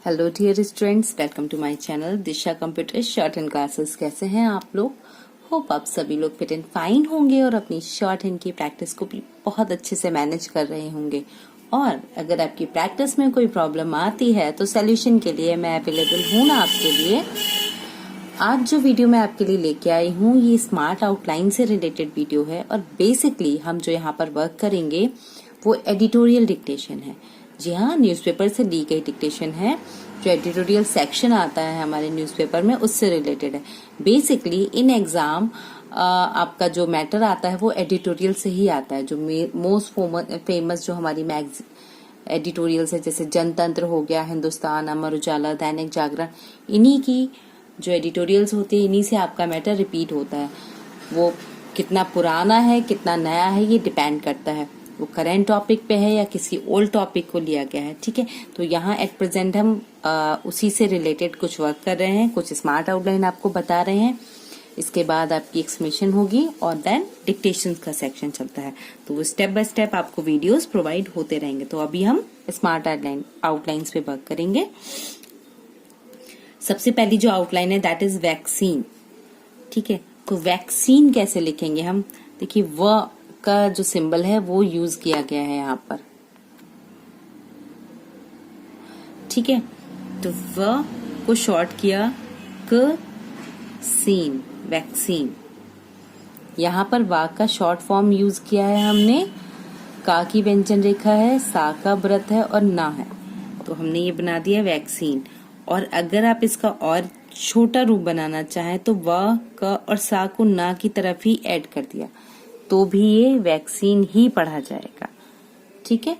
Hello dear students, welcome to my channel Disha computer short hand classes. कैसे हैं आप लोग? होप आप सभी लोग फिट एंड फाइन होंगे और अपनी शॉर्ट हैंड की प्रैक्टिस को भी बहुत अच्छे से मैनेज कर रहे होंगे। और अगर आपकी प्रैक्टिस में कोई प्रॉब्लम आती है तो सोल्यूशन के लिए मैं अवेलेबल हूँ ना आपके लिए। आज जो वीडियो मैं आपके लिए लेके आई हूँ ये स्मार्ट आउटलाइन से रिलेटेड वीडियो है और बेसिकली हम जो यहाँ पर वर्क करेंगे वो एडिटोरियल डिक्टेशन है। जी हाँ, न्यूज़पेपर से ली गई डिक्टेशन है। जो एडिटोरियल सेक्शन आता है हमारे न्यूज़पेपर में उससे रिलेटेड है। बेसिकली इन एग्जाम आपका जो मैटर आता है वो एडिटोरियल से ही आता है। जो मोस्ट फेमस जो हमारी एडिटोरियल्स है जैसे जनतंत्र हो गया, हिंदुस्तान, अमर उजाला, दैनिक जागरण, इन्हीं की जो एडिटोरियल्स होते हैं इन्हीं से आपका मैटर रिपीट होता है। वो कितना पुराना है कितना नया है ये डिपेंड करता है, वो करेंट टॉपिक पे है या किसी ओल्ड टॉपिक को लिया गया है। ठीक है, तो यहाँ एट प्रेजेंट हम उसी से रिलेटेड कुछ वर्क कर रहे हैं, कुछ स्मार्ट आउटलाइन आपको बता रहे हैं। इसके बाद आपकी एक्सप्लेनेशन होगी और देन डिक्टेशन का सेक्शन चलता है। तो वो स्टेप बाय स्टेप आपको वीडियोस प्रोवाइड होते रहेंगे। तो अभी हम स्मार्ट आउटलाइंस पे वर्क करेंगे। सबसे पहली जो आउटलाइन है दैट इज वैक्सीन। ठीक है, तो वैक्सीन कैसे लिखेंगे हम? देखिए व का जो सिंबल है वो यूज किया गया है यहाँ पर। ठीक है, तो व को शॉर्ट किया क सीन, वैक्सीन। यहाँ पर वा का शॉर्ट फॉर्म यूज किया है हमने। का की व्यंजन रेखा है, सा का व्रत है और ना है, तो हमने ये बना दिया वैक्सीन। और अगर आप इसका और छोटा रूप बनाना चाहें तो व का और सा को ना की तरफ ही ऐड कर दिया तो भी ये वैक्सीन ही पढ़ा जाएगा। ठीक है,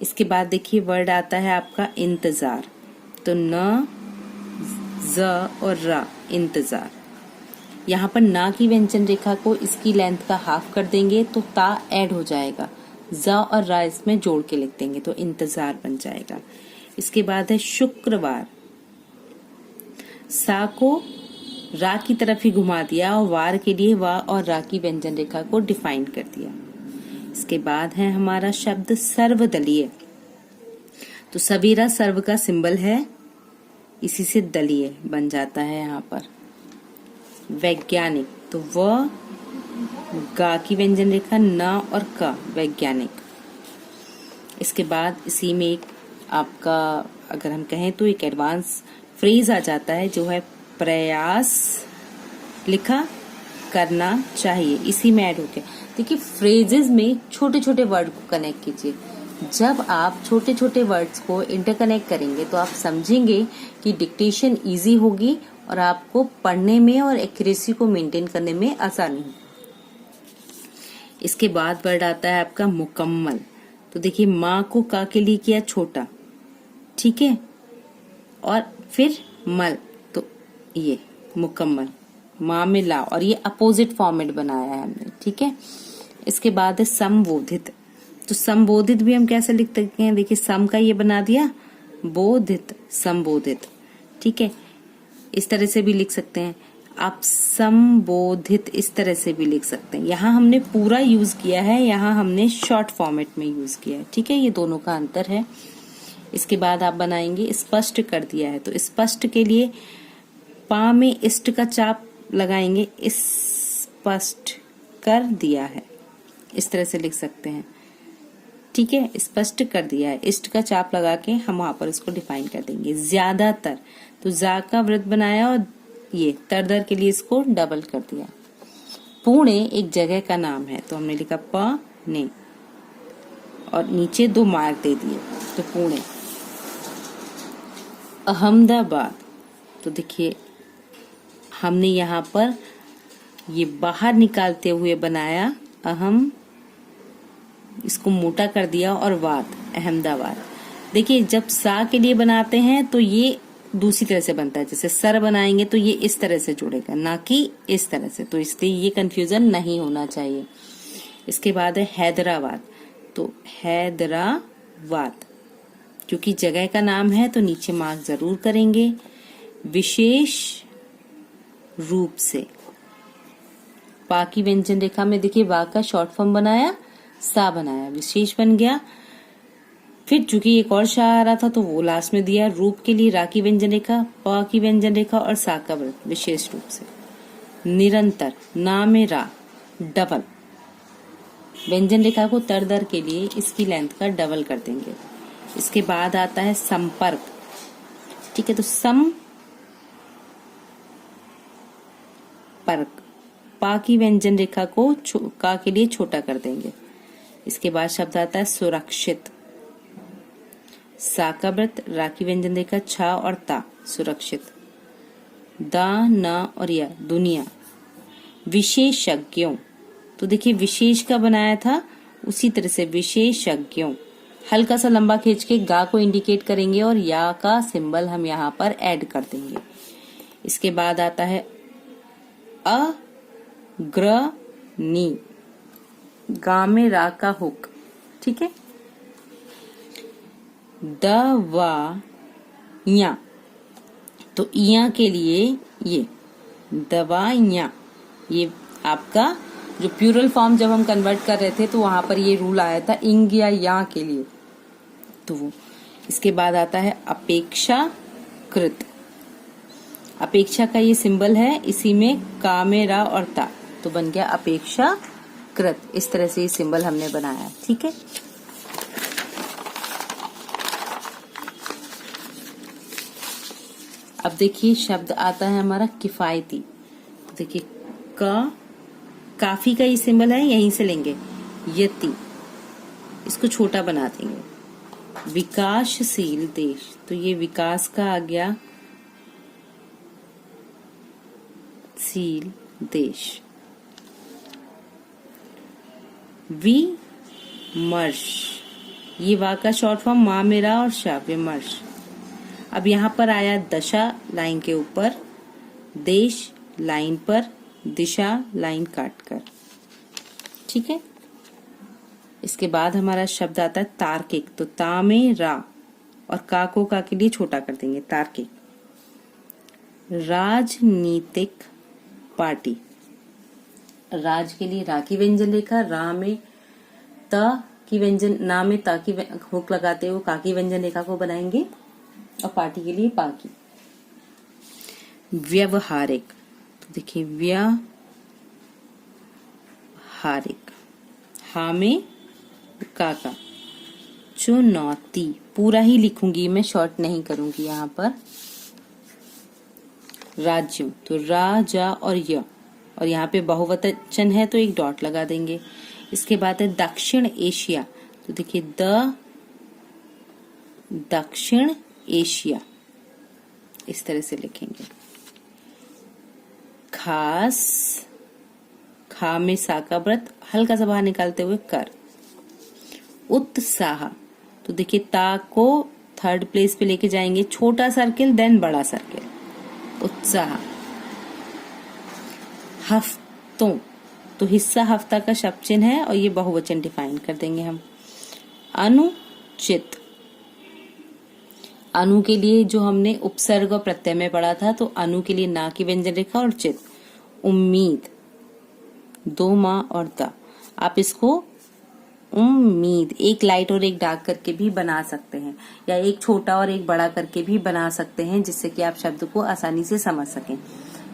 इसके बाद देखिए वर्ड आता है आपका इंतजार। तो न, ज और रा, इंतजार। यहाँ पर ना की व्यंजन रेखा को इसकी लेंथ का हाफ कर देंगे तो ता ऐड हो जाएगा, ज और रा इसमें जोड़ के लिख देंगे तो इंतजार बन जाएगा। इसके बाद है शुक्रवार। सा को रा की तरफ ही घुमा दिया और वार के लिए वा और रा की व्यंजन रेखा को डिफाइन कर दिया। इसके बाद है हमारा शब्द सर्वदलीय। तो सवेरा सर्व का सिंबल है, इसी से दलीय बन जाता है यहाँ पर। वैज्ञानिक, तो व गा की व्यंजन रेखा, न और क, वैज्ञानिक। इसके बाद इसी में एक आपका अगर हम कहें तो एक एडवांस फ्रेज आ जाता है जो है प्रयास लिखा करना चाहिए, इसी में ऐड हो गया। देखिए फ्रेजेस में छोटे छोटे वर्ड को कनेक्ट कीजिए। जब आप छोटे छोटे वर्ड्स को इंटरकनेक्ट करेंगे तो आप समझेंगे कि डिक्टेशन इजी होगी और आपको पढ़ने में और एक्यूरेसी को मेंटेन करने में आसानी होगी। इसके बाद वर्ड आता है आपका मुकम्मल। तो देखिए माँ को का के लिए किया छोटा, ठीक है, और फिर मल, तो ये मुकम्मल, माँ में ला, और ये अपोजिट फॉर्मेट बनाया है हमने। ठीक है, इसके बाद है संबोधित। तो संबोधित भी हम कैसे लिख सकते हैं? देखिए सम का ये बना दिया, बोधित, संबोधित। ठीक है, इस तरह से भी लिख सकते हैं आप, संबोधित इस तरह से भी लिख सकते हैं। यहाँ हमने पूरा यूज किया है, यहाँ हमने शॉर्ट फॉर्मेट में यूज किया है। ठीक है, ये दोनों का अंतर है। इसके बाद आप बनाएंगे स्पष्ट कर दिया है। तो स्पष्ट के लिए पा में इष्ट का चाप लगाएंगे, स्पष्ट कर दिया है, इस तरह से लिख सकते हैं। ठीक है, स्पष्ट कर दिया है, इष्ट का चाप लगा के हम वहां पर इसको डिफाइन कर देंगे। ज्यादातर, तो जा का वृत्त बनाया और ये तरदर के लिए इसको डबल कर दिया। पुणे एक जगह का नाम है तो हमने लिखा प ने और नीचे 2 मार्क दे दिए, तो पुणे। अहमदाबाद, तो देखिए हमने यहाँ पर ये बाहर निकालते हुए बनाया अहम, इसको मोटा कर दिया और वाद, अहमदाबाद। देखिए जब सा के लिए बनाते हैं तो ये दूसरी तरह से बनता है, जैसे सर बनाएंगे तो ये इस तरह से जुड़ेगा ना कि इस तरह से, तो इसलिए ये कंफ्यूजन नहीं होना चाहिए। इसके बाद है हैदराबाद। तो हैदराबाद क्योंकि जगह का नाम है तो नीचे मार्क जरूर करेंगे। विशेष रूप से, पा की व्यंजन रेखा में देखिए वा का शॉर्ट फॉर्म बनाया, सा बनाया, विशेष बन गया। फिर चूंकि एक और शाह आ रहा था तो वो लास्ट में दिया। रूप के लिए रा की व्यंजन रेखा, प की व्यंजन रेखा और सा का व्रत विशेष रूप से। निरंतर, ना में रा डबल, व्यंजन रेखा को तर दर के लिए इसकी लेंथ का डबल कर देंगे। इसके बाद आता है संपर्क, ठीक है, तो सम पर्क, पा की व्यंजन रेखा को का के लिए छोटा कर देंगे। इसके बाद शब्द आता है सुरक्षित, सा का व्रत, रा की व्यंजन रेखा, छा और ता, सुरक्षित। दा, ना और या दुनिया। विशेषज्ञों, तो देखिए विशेष का बनाया था उसी तरह से विशेषज्ञों, हल्का सा लंबा खींच के गा को इंडिकेट करेंगे और या का सिंबल हम यहाँ पर ऐड कर देंगे। इसके बाद आता है अग्रणी, गा में रा का हुक, ठीक है। दवाइयां, तो इया के लिए ये दवाइयां, ये आपका जो प्लूरल फॉर्म जब हम कन्वर्ट कर रहे थे तो वहां पर ये रूल आया था इंग या या के लिए, तो वो। इसके बाद आता है अपेक्षाकृत, अपेक्षा का ये सिंबल है, इसी में का में रा और ता, तो बन गया अपेक्षाकृत। इस तरह से ये सिंबल हमने बनाया, ठीक है। अब देखिए शब्द आता है हमारा किफायती, देखिए काफी का ये सिंबल है, यहीं से लेंगे। यति, इसको छोटा बना देंगे। विकासशील देश, तो ये विकास का आ गया शील देश। विमर्श, ये वा का शॉर्ट फॉर्म मा मेरा और शा, विमर्श। अब यहाँ पर आया दशा लाइन के ऊपर, देश लाइन पर, दिशा लाइन काट कर, ठीक है। इसके बाद हमारा शब्द आता है तार्किक, तो ता में रा और का को का के लिए छोटा कर देंगे, तार्किक। राजनीतिक पार्टी, राज के लिए रा की व्यंजन रेखा, रा में त की व्यंजन, ना में ता की हुक लगाते हुए का की व्यंजन रेखा को बनाएंगे और पार्टी के लिए पा की। व्यवहारिक, तो देखिए व्यवहारिक, हा में का। चुनौती, पूरा ही लिखूंगी मैं, शॉर्ट नहीं करूंगी यहाँ पर। राज्यों, तो रा, जा और य, और यहाँ पे बहुवचन है तो एक डॉट लगा देंगे। इसके बाद है दक्षिण एशिया, तो देखिए दक्षिण एशिया, इस तरह से लिखेंगे। खास, खा में सा का व्रत, हल्का सा बाहर निकालते हुए कर। उत्साह, तो देखिए ता को थर्ड प्लेस पे लेके जाएंगे, छोटा सर्किल देन बड़ा सर्किल, उत्साह। हफ्तों, तो हिस्सा हफ्ता का शब्द चिन्ह है और ये बहुवचन डिफाइन कर देंगे हम। अनुचित, अनु के लिए जो हमने उपसर्ग और प्रत्यय में पढ़ा था, तो अनु के लिए ना की व्यंजन रेखा और चित। उम्मीद, दो माँ और दा, आप इसको उम्मीद एक लाइट और एक डार्क करके भी बना सकते हैं, या एक छोटा और एक बड़ा करके भी बना सकते हैं, जिससे कि आप शब्द को आसानी से समझ सकें।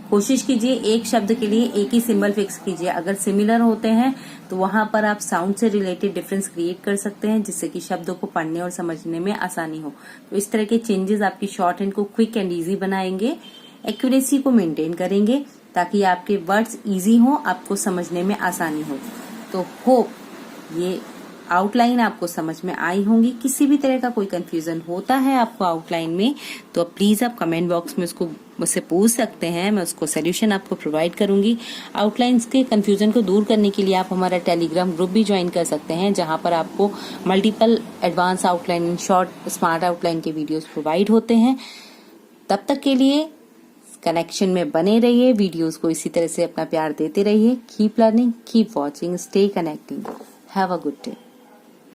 कोशिश कीजिए एक शब्द के लिए एक ही सिंबल फिक्स कीजिए, अगर सिमिलर होते हैं तो वहां पर आप साउंड से रिलेटेड डिफरेंस क्रिएट कर सकते हैं, जिससे कि शब्दों को पढ़ने और समझने में आसानी हो। तो इस तरह के चेंजेस आपकी शॉर्ट हैंड को क्विक एंड इजी बनाएंगे, एक्यूरेसी को मेंटेन करेंगे, ताकि आपके वर्ड्स इजी हो, आपको समझने में आसानी हो। तो होप ये आउटलाइन आपको समझ में आई होंगी। किसी भी तरह का कोई कंफ्यूजन होता है आपको आउटलाइन में, तो प्लीज आप कमेंट बॉक्स में उसको मुझसे पूछ सकते हैं, मैं उसको सोल्यूशन आपको प्रोवाइड करूंगी। आउटलाइंस के कंफ्यूजन को दूर करने के लिए आप हमारा टेलीग्राम ग्रुप भी ज्वाइन कर सकते हैं, जहां पर आपको multiple advance outline, short smart outline के वीडियोस प्रोवाइड होते हैं। तब तक के लिए कनेक्शन में बने रहिए, वीडियोस को इसी तरह से अपना प्यार देते रहिए। Keep learning, keep watching, stay connecting. Have a good day.